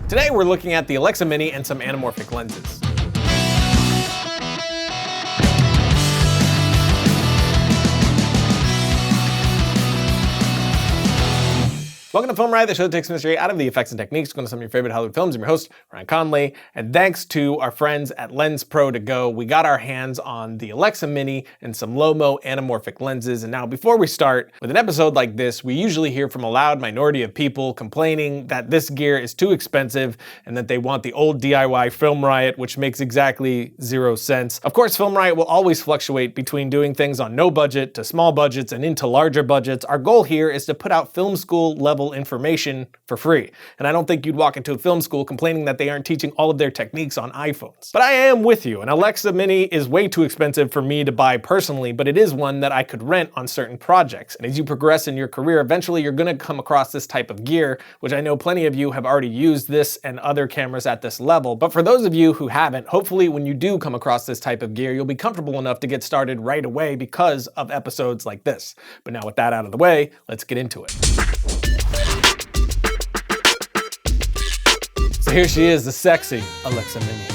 Today we're looking at the Alexa Mini and some anamorphic lenses. Welcome to FilmRiot, the show that takes mystery out of the effects and techniques, going to some of your favorite Hollywood films. I'm your host, Ryan Conley, and thanks to our friends at Lens Pro To Go, we got our hands on the Alexa Mini and some Lomo Anamorphic lenses. And now, before we start, with an episode like this, we usually hear from a loud minority of people complaining that this gear is too expensive and that they want the old DIY FilmRiot, which makes exactly zero sense. Of course, FilmRiot will always fluctuate between doing things on no budget to small budgets and into larger budgets. Our goal here is to put out film school level information for free. And I don't think you'd walk into a film school complaining that they aren't teaching all of their techniques on iPhones. But I am with you. An Alexa Mini is way too expensive for me to buy personally, but it is one that I could rent on certain projects. And as you progress in your career, eventually you're gonna come across this type of gear, which I know plenty of you have already used this and other cameras at this level. But for those of you who haven't, hopefully when you do come across this type of gear, you'll be comfortable enough to get started right away because of episodes like this. But now with that out of the way, let's get into it. So here she is, the sexy Alexa Mini.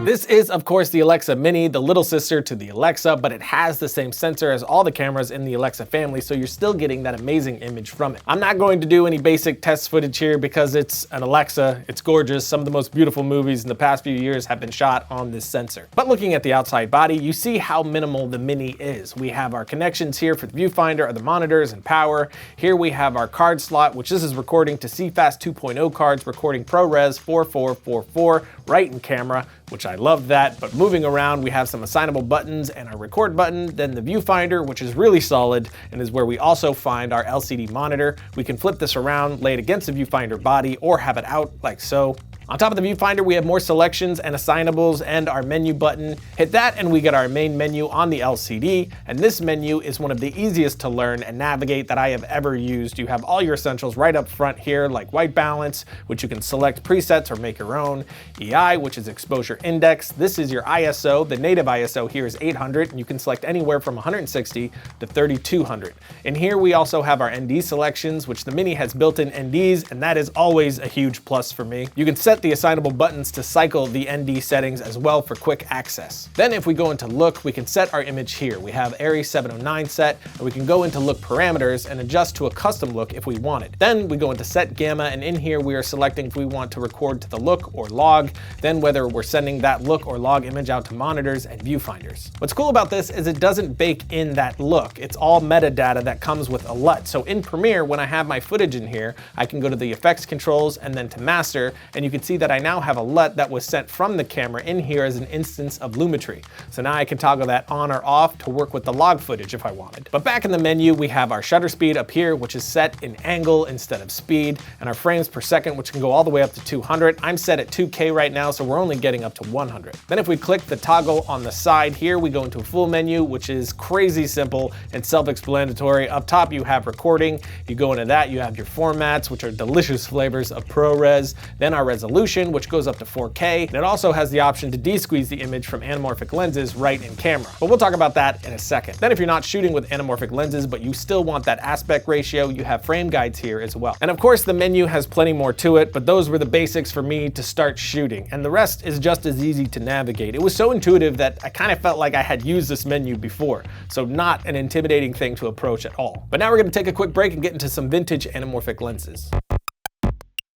This is, of course, the Alexa Mini, the little sister to the Alexa, but it has the same sensor as all the cameras in the Alexa family, so you're still getting that amazing image from it. I'm not going to do any basic test footage here because it's an Alexa, it's gorgeous. Some of the most beautiful movies in the past few years have been shot on this sensor. But looking at the outside body, you see how minimal the Mini is. We have our connections here for the viewfinder, other monitors, and power. Here we have our card slot, which this is recording to CFast 2.0 cards, recording ProRes 4444 right in camera, which I love that. But moving around, we have some assignable buttons and our record button, then the viewfinder, which is really solid and is where we also find our LCD monitor. We can flip this around, lay it against the viewfinder body, or have it out like so. On top of the viewfinder, we have more selections and assignables and our menu button. Hit that and we get our main menu on the LCD. And this menu is one of the easiest to learn and navigate that I have ever used. You have all your essentials right up front here, like white balance, which you can select presets or make your own. EI, which is exposure index. This is your ISO. The native ISO here is 800, and you can select anywhere from 160 to 3200. In here, we also have our ND selections, which the Mini has built-in NDs, and that is always a huge plus for me. You can set the assignable buttons to cycle the ND settings as well for quick access. Then if we go into look, we can set our image here. We have ARRI 709 set, and we can go into look parameters and adjust to a custom look if we want it. Then we go into set gamma, and in here we are selecting if we want to record to the look or log, then whether we're sending that look or log image out to monitors and viewfinders. What's cool about this is it doesn't bake in that look. It's all metadata that comes with a LUT. So in Premiere, when I have my footage in here, I can go to the effects controls and then to master, and you can see that I now have a LUT that was sent from the camera in here as an instance of Lumetri. So now I can toggle that on or off to work with the log footage if I wanted. But back in the menu, we have our shutter speed up here, which is set in angle instead of speed, and our frames per second, which can go all the way up to 200. I'm set at 2K right now, so we're only getting up to 100. Then if we click the toggle on the side here, we go into a full menu, which is crazy simple and self-explanatory. Up top, you have recording. You go into that, you have your formats, which are delicious flavors of ProRes. Then our resolution, which goes up to 4K. And it also has the option to de-squeeze the image from anamorphic lenses right in camera. But we'll talk about that in a second. Then if you're not shooting with anamorphic lenses, but you still want that aspect ratio, you have frame guides here as well. And of course, the menu has plenty more to it, but those were the basics for me to start shooting. And the rest is just as easy to navigate. It was so intuitive that I kind of felt like I had used this menu before. So not an intimidating thing to approach at all. But now we're gonna take a quick break and get into some vintage anamorphic lenses.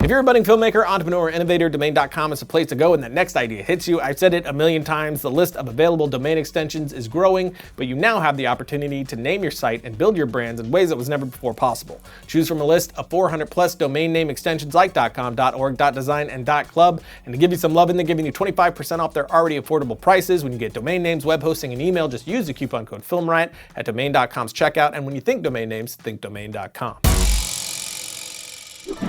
If you're a budding filmmaker, entrepreneur, or innovator, Domaincom is the place to go when that next idea hits you. I've said it a million times, the list of available domain extensions is growing, but you now have the opportunity to name your site and build your brands in ways that was never before possible. Choose from a list of 400 plus domain name extensions like .com, .org, .design, and .club. And to give you some love, they're giving you 25% off their already affordable prices when you get domain names, web hosting, and email. Just use the coupon code FilmRiot at Domain.com's checkout. And when you think domain names, think Domain.com.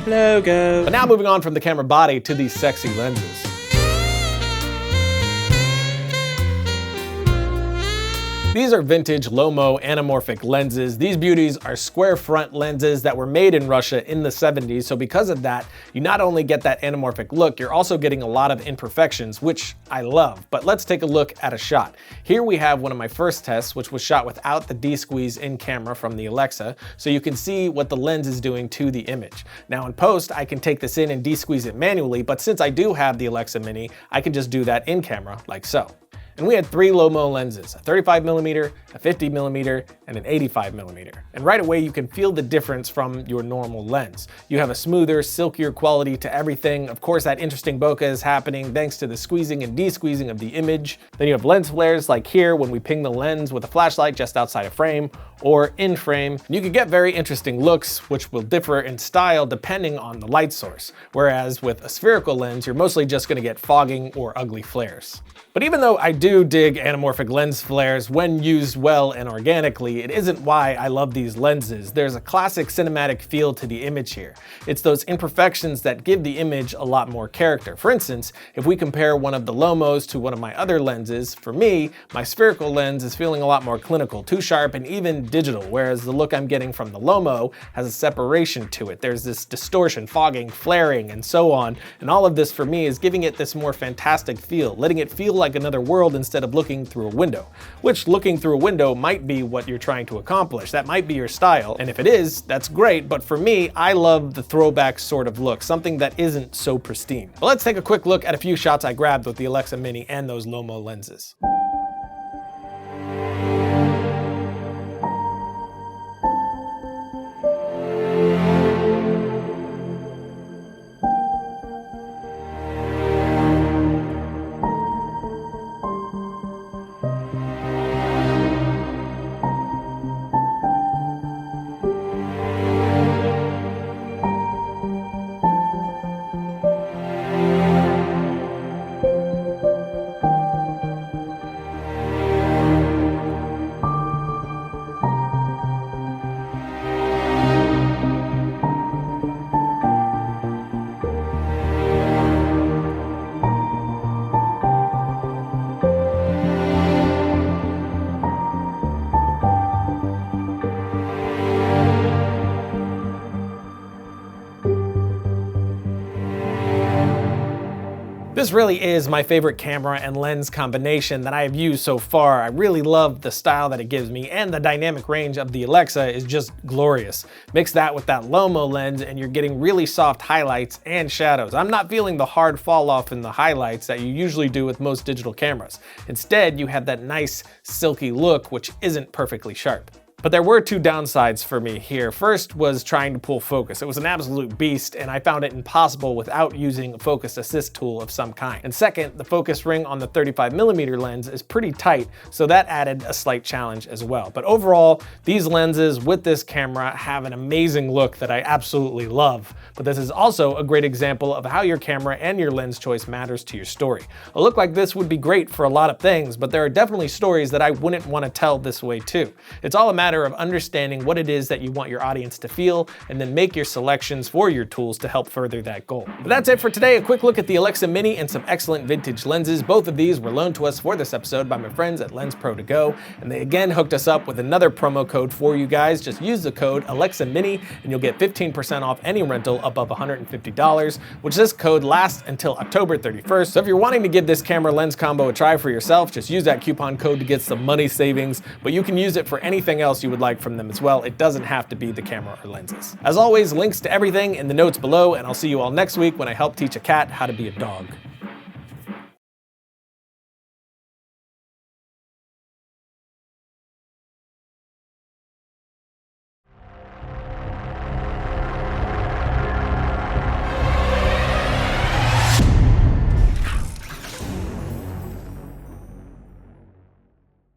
Logo. But now moving on from the camera body to these sexy lenses. These are vintage Lomo Anamorphic lenses. These beauties are square front lenses that were made in Russia in the 70s, so because of that, you not only get that anamorphic look, you're also getting a lot of imperfections, which I love. But let's take a look at a shot. Here we have one of my first tests, which was shot without the D-squeeze in camera from the Alexa, so you can see what the lens is doing to the image. Now in post, I can take this in and D-squeeze it manually, but since I do have the Alexa Mini, I can just do that in camera like so. And we had 3 Lomo lenses, a 35mm, a 50mm, and an 85mm. And right away you can feel the difference from your normal lens. You have a smoother, silkier quality to everything. Of course, that interesting bokeh is happening thanks to the squeezing and de-squeezing of the image. Then you have lens flares like here when we ping the lens with a flashlight just outside a frame or in frame. You can get very interesting looks, which will differ in style depending on the light source. Whereas with a spherical lens, you're mostly just gonna get fogging or ugly flares. But even though I do dig anamorphic lens flares when used well and organically, it isn't why I love these lenses. There's a classic cinematic feel to the image here. It's those imperfections that give the image a lot more character. For instance, if we compare one of the Lomos to one of my other lenses, for me, my spherical lens is feeling a lot more clinical, too sharp and even digital, whereas the look I'm getting from the Lomo has a separation to it. There's this distortion, fogging, flaring, and so on, and all of this for me is giving it this more fantastic feel, letting it feel like another world instead of looking through a window, which looking through a window might be what you're trying to accomplish. That might be your style, and if it is, that's great, but for me, I love the throwback sort of look, something that isn't so pristine. But let's take a quick look at a few shots I grabbed with the Alexa Mini and those Lomo lenses. This really is my favorite camera and lens combination that I have used so far. I really love the style that it gives me, and the dynamic range of the Alexa is just glorious. Mix that with that Lomo lens and you're getting really soft highlights and shadows. I'm not feeling the hard fall off in the highlights that you usually do with most digital cameras. Instead, you have that nice silky look which isn't perfectly sharp. But there were 2 downsides for me here. First was trying to pull focus. It was an absolute beast, and I found it impossible without using a focus assist tool of some kind. And second, the focus ring on the 35mm lens is pretty tight, so that added a slight challenge as well. But overall, these lenses with this camera have an amazing look that I absolutely love. But this is also a great example of how your camera and your lens choice matters to your story. A look like this would be great for a lot of things, but there are definitely stories that I wouldn't want to tell this way too. It's all a matter of understanding what it is that you want your audience to feel, and then make your selections for your tools to help further that goal. But that's it for today. A quick look at the Alexa Mini and some excellent vintage lenses. Both of these were loaned to us for this episode by my friends at Lens Pro To Go, and they again hooked us up with another promo code for you guys. Just use the code Alexa Mini and you'll get 15% off any rental above $150, which this code lasts until October 31st. So if you're wanting to give this camera lens combo a try for yourself, just use that coupon code to get some money savings, but you can use it for anything else you would like from them as well. It doesn't have to be the camera or lenses. As always, links to everything in the notes below, and I'll see you all next week when I help teach a cat how to be a dog.